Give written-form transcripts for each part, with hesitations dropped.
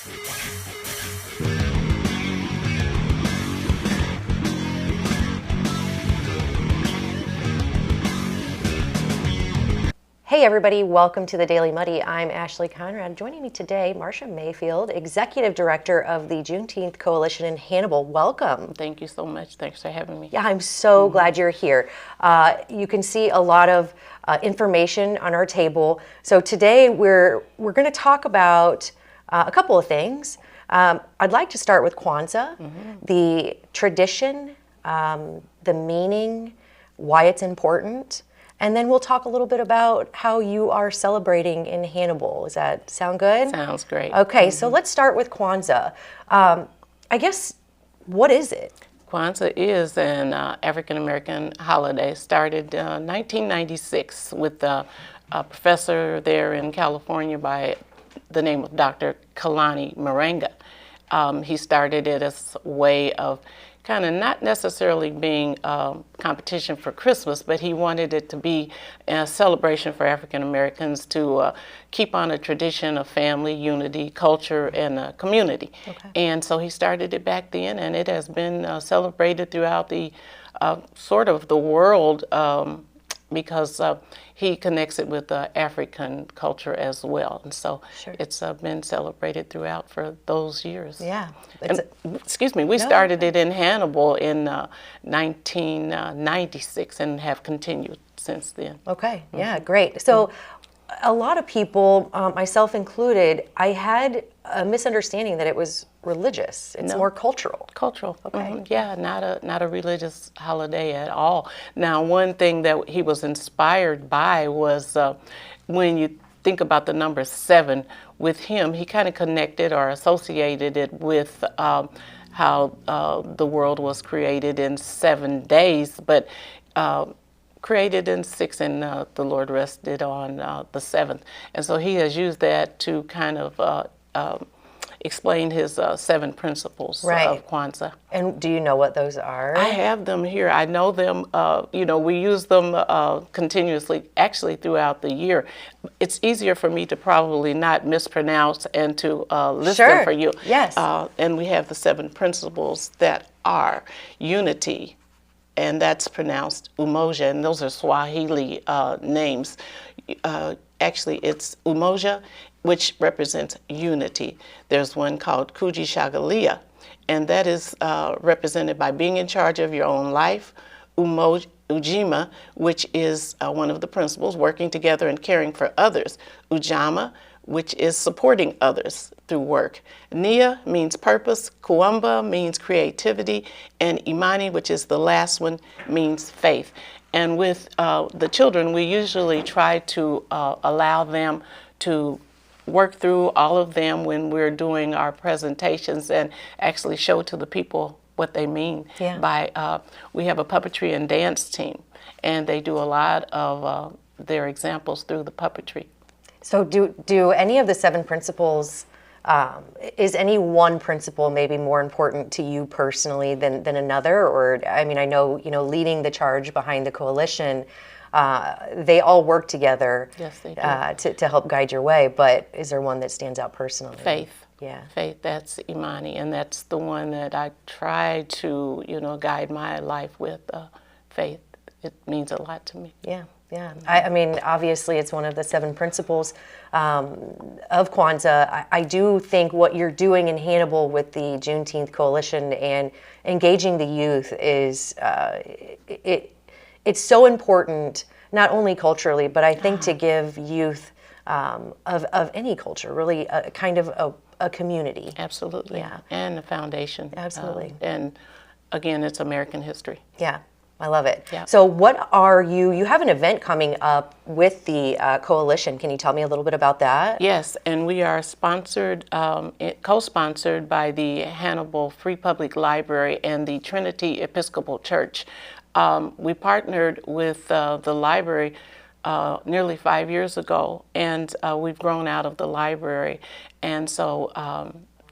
Hey everybody, welcome to the Daily Muddy. I'm Ashley Conrad. Joining me today, Marsha Mayfield, Executive Director of the Juneteenth Coalition in Hannibal. Welcome. Thank you so much. Thanks for having me. Yeah, I'm so glad you're here. You can see a lot of information on our table. So today we're going to talk about a couple of things. I'd like to start with Kwanzaa, the tradition, the meaning, why it's important. And then we'll talk a little bit about how you are celebrating in Hannibal. Does that sound good? Sounds great. Okay, so let's start with Kwanzaa. I guess, what is it? Kwanzaa is an African-American holiday, started 1996 with a professor there in California by the name of Dr. Kalani Maranga. He started it as a way of kind of not necessarily being a competition for Christmas, but he wanted it to be a celebration for African Americans to keep on a tradition of family, unity, culture, and community. Okay. And so he started it back then, and it has been celebrated throughout the sort of the world because he connects it with African culture as well. And so it's been celebrated throughout for those years. Yeah. And, excuse me, we started it in Hannibal in 1996 and have continued since then. Okay, yeah, great. So a lot of people, myself included, I had a misunderstanding that it was religious. It's more cultural. Cultural. Okay. Yeah, not a religious holiday at all. Now, one thing that he was inspired by was when you think about the number 7, with him, he kind of connected or associated it with how the world was created in 7 days, but created in 6, and the Lord rested on the 7th. And so he has used that to kind of explain his 7 principles of Kwanzaa. And do you know what those are? I have them here. I know them. We use them continuously, actually throughout the year. It's easier for me to probably not mispronounce and to list them for you. Yes. And we have the 7 principles that are unity, and that's pronounced umoja, and those are Swahili names. Actually, it's umoja, which represents unity. There's one called kujishagalia, and that is represented by being in charge of your own life. Ujima, which is one of the principles, working together and caring for others. Ujama, which is supporting others through work. Nia means purpose, Kuamba means creativity, and Imani, which is the last one, means faith. And with the children, we usually try to allow them to work through all of them when we're doing our presentations and actually show to the people what they mean. By we have a puppetry and dance team, and they do a lot of their examples through the puppetry. So do any of the 7 principles, is any one principle maybe more important to you personally than another? Or, I mean, I know, leading the charge behind the coalition, they all work together. Yes, they do. To help guide your way, but is there one that stands out personally? Faith. Yeah. Faith, that's Imani, and that's the one that I try to, guide my life with. Faith, it means a lot to me. Yeah. Yeah, I mean, obviously it's one of the 7 principles of Kwanzaa. I do think what you're doing in Hannibal with the Juneteenth Coalition and engaging the youth is, it's so important, not only culturally, but I think to give youth of any culture, really a kind of a community. Absolutely. Yeah. And a foundation. Absolutely. And again, it's American history. Yeah. I love it. Yeah. So what are you have an event coming up with the coalition. Can you tell me a little bit about that? Yes, and we are sponsored, co-sponsored by the Hannibal Free Public Library and the Trinity Episcopal Church. We partnered with the library nearly 5 years ago, and we've grown out of the library. And so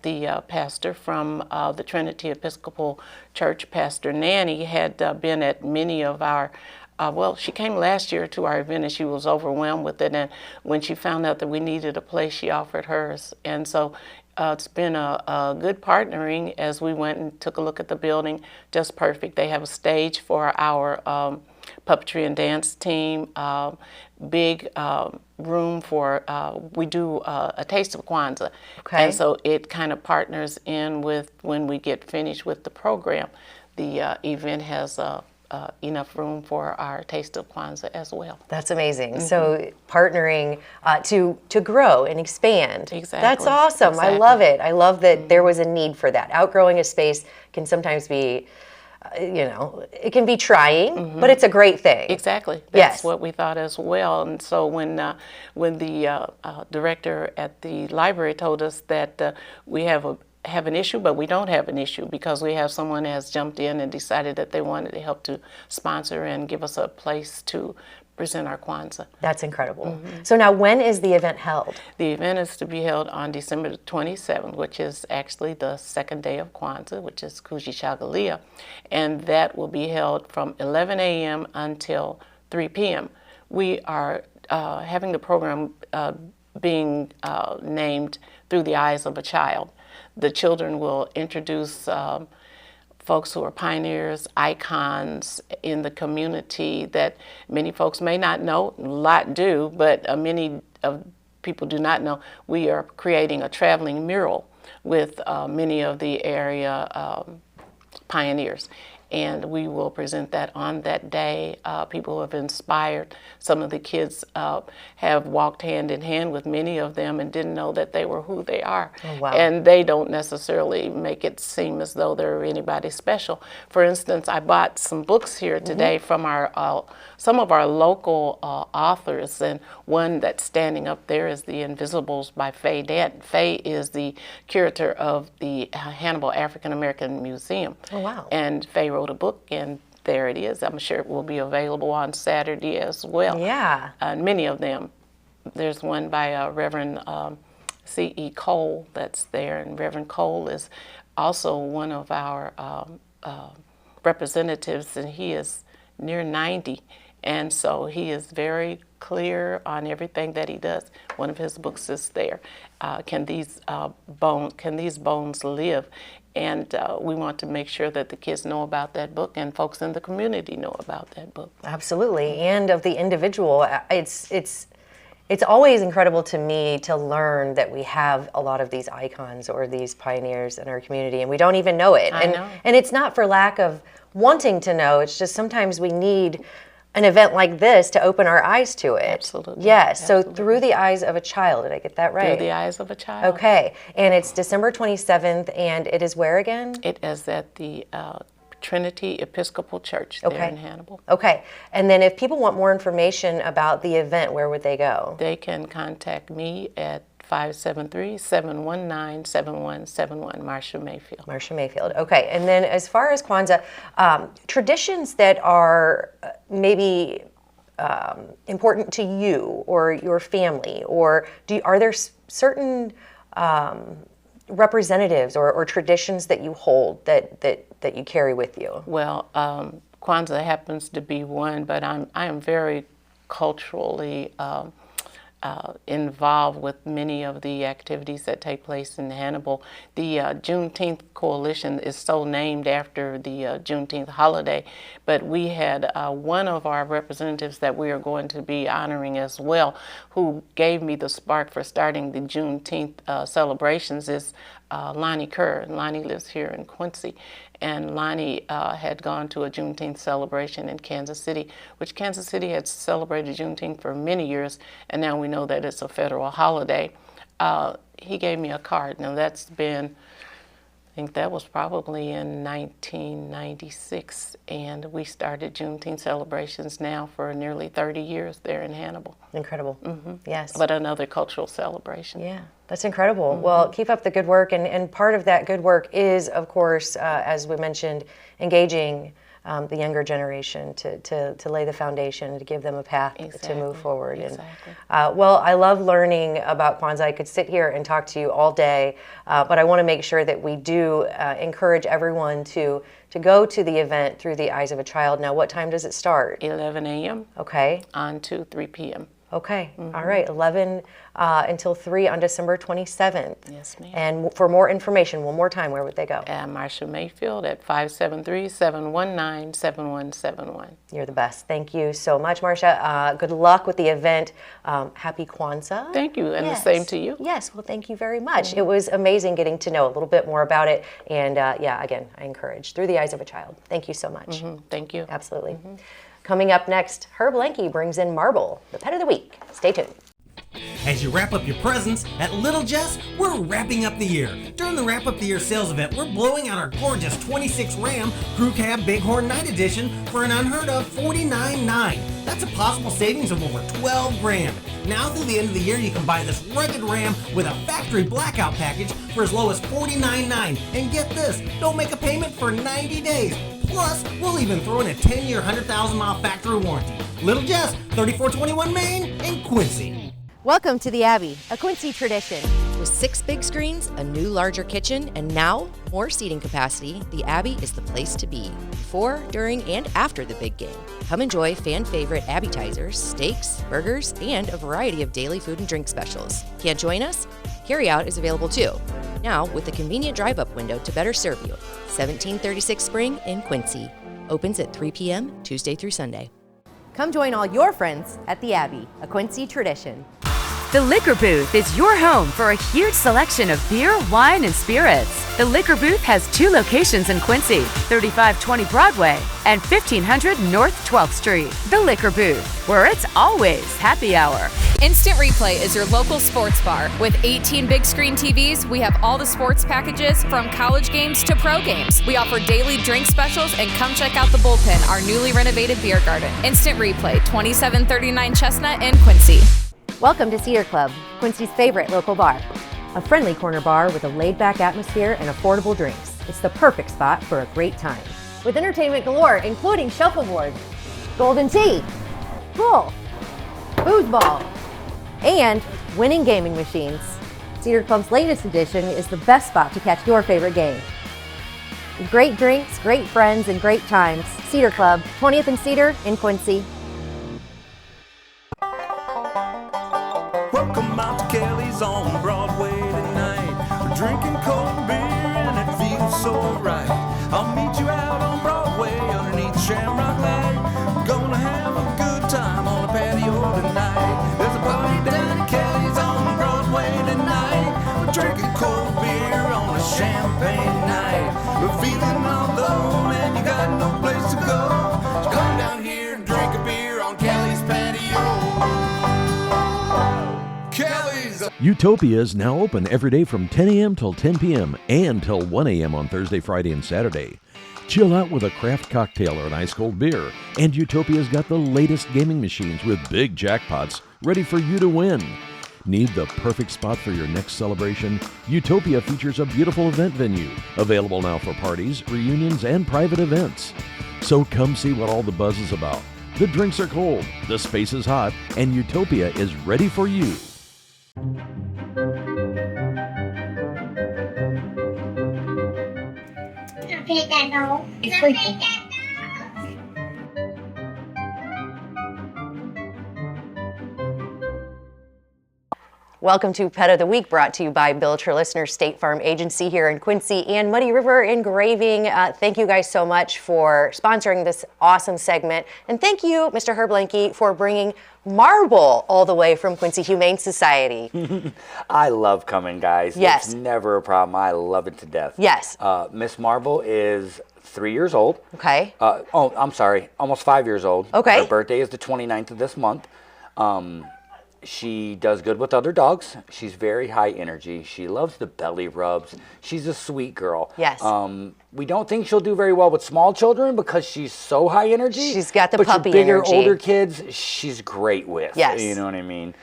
the pastor from the Trinity Episcopal Church, Pastor Nanny, had been at many of our well, she came last year to our event and she was overwhelmed with it. And when she found out that we needed a place, she offered hers. And so it's been a good partnering as we went and took a look at the building. Just perfect. They have a stage for our puppetry and dance team, big room for, we do a taste of Kwanzaa. Okay. And so it kind of partners in with when we get finished with the program. The event has enough room for our taste of Kwanzaa as well. That's amazing. So partnering to grow and expand. Exactly. That's awesome. Exactly. I love it. I love that there was a need for that. Outgrowing a space can sometimes be, it can be trying, but it's a great thing. Exactly. Yes. That's what we thought as well. And so when the director at the library told us that we have an issue, but we don't have an issue because we have someone that has jumped in and decided that they wanted to help to sponsor and give us a place to present our Kwanzaa. That's incredible. So now when is the event held? The event is to be held on December the 27th, which is actually the second day of Kwanzaa, which is Kujichagulia, and that will be held from 11 a.m. until 3 p.m. We are having the program being named Through the Eyes of a Child. The children will introduce folks who are pioneers, icons in the community that many folks may not know, a lot do, but many of people do not know. We are creating a traveling mural with many of the area pioneers. And we will present that on that day. People have inspired. Some of the kids have walked hand in hand with many of them and didn't know that they were who they are. Oh, wow. And they don't necessarily make it seem as though they're anybody special. For instance, I bought some books here today from some of our local authors, and one that's standing up there is The Invisibles by Faye Danton. Faye is the curator of the Hannibal African American Museum. Oh, wow. And Faye wrote a book, and there it is. I'm sure it will be available on Saturday as well. Yeah. Many of them. There's one by Reverend C.E. Cole that's there, and Reverend Cole is also one of our representatives, and he is near 90, and so he is very clear on everything that he does. One of his books is there. Can these bones live? And we want to make sure that the kids know about that book and folks in the community know about that book. Absolutely, and of the individual. It's always incredible to me to learn that we have a lot of these icons or these pioneers in our community, and we don't even know it. I know. And it's not for lack of wanting to know. It's just sometimes we need an event like this to open our eyes to it. Absolutely. Yes. Absolutely. So Through the Eyes of a Child. Did I get that right? Through the Eyes of a Child. Okay. And it's December 27th, and it is where again? It is at the Trinity Episcopal Church there in Hannibal. Okay. And then if people want more information about the event, where would they go? They can contact me at 573-719-7171, Marsha Mayfield. Marsha Mayfield. Okay. And then as far as Kwanzaa, traditions that are maybe important to you or your family, or are there certain representatives or traditions that you hold that you carry with you? Well, Kwanzaa happens to be one, but I am very culturally involved with many of the activities that take place in Hannibal. The Juneteenth Coalition is so named after the Juneteenth holiday, but we had one of our representatives that we are going to be honoring as well, who gave me the spark for starting the Juneteenth celebrations, is Lonnie Kerr. Lonnie lives here in Quincy. And Lonnie had gone to a Juneteenth celebration in Kansas City, which Kansas City had celebrated Juneteenth for many years, and now we know that it's a federal holiday. He gave me a card. Now that's been, I think that was probably in 1996, and we started Juneteenth celebrations now for nearly 30 years there in Hannibal. Incredible. Yes. But another cultural celebration. Yeah, that's incredible. Well, keep up the good work, and part of that good work is, of course, as we mentioned, engaging the younger generation to lay the foundation, to give them a path to move forward. Exactly. And, well, I love learning about Kwanzaa. I could sit here and talk to you all day, but I want to make sure that we do encourage everyone to go to the event through the eyes of a child. Now, what time does it start? 11 a.m. Okay. on to 3 p.m. Okay. All right. 11 until 3 on December 27th. Yes, ma'am. And for more information, one more time, where would they go? At Marsha Mayfield at 573-719-7171. You're the best. Thank you so much, Marsha. Good luck with the event. Happy Kwanzaa. Thank you, and Yes. the same to you. Yes, well, thank you very much. It was amazing getting to know a little bit more about it. And yeah, again, I encourage through the eyes of a child. Thank you so much. Thank you. Absolutely. Coming up next, Herb Lankey brings in Marble, the pet of the week. Stay tuned. As you wrap up your presents, at Little Jess, we're wrapping up the year. During the Wrap Up the Year sales event, we're blowing out our gorgeous 26 Ram Crew Cab Bighorn Night Edition for an unheard of $49.9. That's a possible savings of over 12 grand. Now through the end of the year, you can buy this rugged Ram with a factory blackout package for as low as $49.9. And get this, don't make a payment for 90 days. Plus, we'll even throw in a 10-year, 100,000-mile factory warranty. Little Jess, 3421 Main in Quincy. Welcome to the Abbey, a Quincy tradition. With 6 big screens, a new larger kitchen, and now more seating capacity, the Abbey is the place to be. Before, during, and after the big game. Come enjoy fan favorite appetizers, steaks, burgers, and a variety of daily food and drink specials. Can't join us? Carryout is available too. Now with a convenient drive-up window to better serve you. 1736 Spring in Quincy. Opens at 3 p.m. Tuesday through Sunday. Come join all your friends at the Abbey, a Quincy tradition. The Liquor Booth is your home for a huge selection of beer, wine, and spirits. The Liquor Booth has 2 locations in Quincy, 3520 Broadway and 1500 North 12th Street. The Liquor Booth, where it's always happy hour. Instant Replay is your local sports bar. With 18 big screen TVs, we have all the sports packages from college games to pro games. We offer daily drink specials, and come check out the Bullpen, our newly renovated beer garden. Instant Replay, 2739 Chestnut in Quincy. Welcome to Cedar Club, Quincy's favorite local bar. A friendly corner bar with a laid-back atmosphere and affordable drinks. It's the perfect spot for a great time. With entertainment galore, including shuffleboard, golden tee, pool, foosball, and winning gaming machines. Cedar Club's latest edition is the best spot to catch your favorite game. Great drinks, great friends, and great times. Cedar Club, 20th and Cedar in Quincy. Welcome out to Kelly's on Broadway tonight. We're drinking cold beer and it feels so right. I'll meet you out on Broadway underneath Shamrock Light. We're gonna have a good time on the patio tonight. There's a party down at Kelly's on Broadway tonight. We're drinking cold beer on a champagne night. We're feeling all alone and you got no place to go. So come down here and drink a beer on Kelly's patio. Kelly's. Utopia is now open every day from 10 a.m. till 10 p.m. and till 1 a.m. on Thursday, Friday, and Saturday. Chill out with a craft cocktail or an ice-cold beer. And Utopia's got the latest gaming machines with big jackpots ready for you to win. Need the perfect spot for your next celebration? Utopia features a beautiful event venue, available now for parties, reunions, and private events. So come see what all the buzz is about. The drinks are cold, the space is hot, and Utopia is ready for you. Welcome to Pet of the Week, brought to you by Bill Listener State Farm Agency here in Quincy and Muddy River Engraving. Thank you guys so much for sponsoring this awesome segment. And thank you, Mr. Herb Lankey, for bringing Marble all the way from Quincy Humane Society. I love coming, guys. Yes. It's never a problem. I love it to death. Yes. Miss Marble is 3 years old. Okay. I'm sorry, almost 5 years old. Okay. Her birthday is the 29th of this month. She does good with other dogs. She's very high energy. She loves the belly rubs. She's a sweet girl. Yes. We don't think she'll do very well with small children because she's so high energy. She's got the but puppy your bigger, energy. older kids, she's great with. Yes. You know what I mean?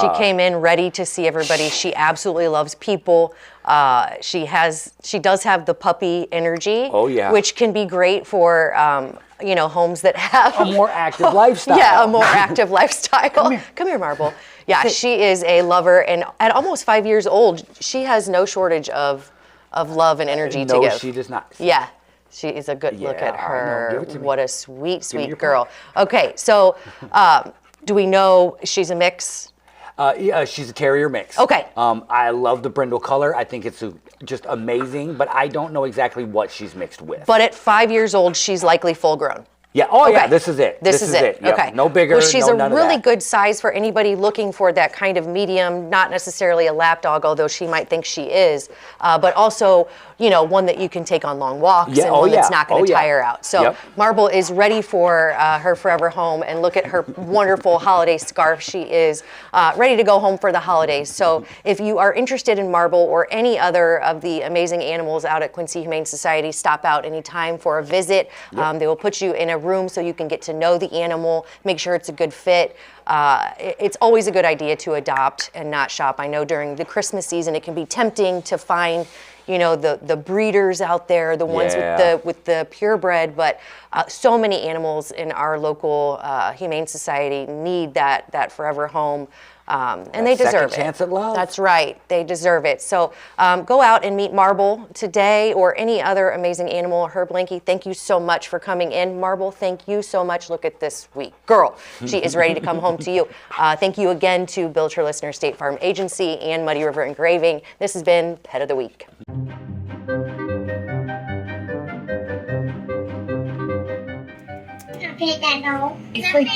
She came in ready to see everybody. She absolutely loves people. She does have the puppy energy. Oh, yeah. Which can be great for homes that have A more active lifestyle. Yeah, a more active lifestyle. Come here, Marble. Yeah, she is a lover, and at almost 5 years old, she has no shortage of love and energy to give. No, she does not. Yeah, she is a good look at I know. her. Give it to me. What a sweet, me your sweet girl. Okay, so do we know she's a mix? Yeah, she's a terrier mix. Okay. I love the brindle color. I think it's just amazing, but I don't know exactly what she's mixed with. But at 5 years old, she's likely full grown. Yeah. Oh, yeah. Okay. This is it. This is it. Yep. Okay. No bigger. Well, she's no, a none really of that. good size for anybody looking for that kind of medium, not necessarily a lap dog, although she might think she is, but also, one that you can take on long walks and one that's not going to tire out. So Marble is ready for her forever home, and look at her wonderful holiday scarf. She is ready to go home for the holidays. So if you are interested in Marble or any other of the amazing animals out at Quincy Humane Society, stop out anytime for a visit. They will put you in a room so you can get to know the animal, make sure it's a good fit. It's always a good idea to adopt and not shop. I know during the Christmas season it can be tempting to find the breeders out there, the ones with the purebred, but so many animals in our local Humane Society need that forever home. And they deserve it. Second chance at love. That's right. They deserve it. So go out and meet Marble today or any other amazing animal. Herb Lankey, thank you so much for coming in. Marble, thank you so much. Look at this sweet girl. She is ready to come home to you. Thank you again to Build Your Listener State Farm Agency and Muddy River Engraving. This has been Pet of the Week. It's like